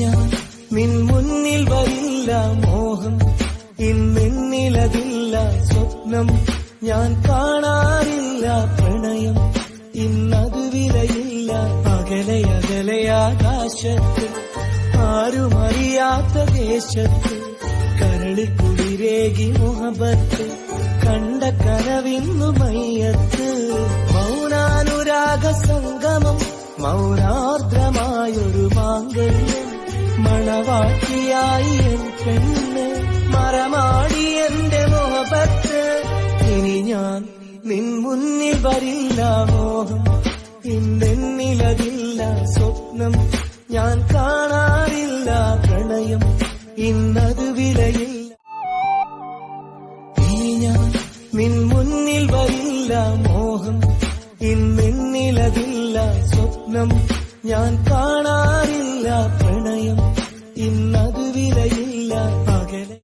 ഞാൻ നിൻ മുന്നിൽ വരില്ല മോഹം, ഇന്നെന്നിലതില്ല സ്വപ്നം, ഞാൻ കാണാറില്ല പ്രണയം, ഇന്നത് വിലയില്ല. അകലെ അകലെ ആകാശത്ത് ആരുമറിയാത്ത ദേശത്ത് കരളിക്കുളിരേകി മുഹബത്ത്, കണ്ട കനവിന്നു മയ്യത്ത്. മൗനാനുരാഗ സംഗമം, മൗനാർദ്രമായൊരു മാംഗല്യം, മണവാട്ടിയായി എൻ പെണ്ണ്, മറമാടി എന്റെ മുഹബത്ത്. ഇനി ഞാൻ നിൻ മുന്നിൽ വരില്ല മോഹം, ഇന്നെന്നിലതില്ല സ്വപ്നം, ഞാൻ കാണാറില്ല പ്രണയം, ഇന്നത് വിലയില്ല. ഇനി ഞാൻ നിൻ മുന്നിൽ വരില്ല മോഹം, ഇന്നെന്നിലതില്ല സ്വപ്നം, ഞാൻ കാണാറില്ല പ്രണയം, ഇന്നത്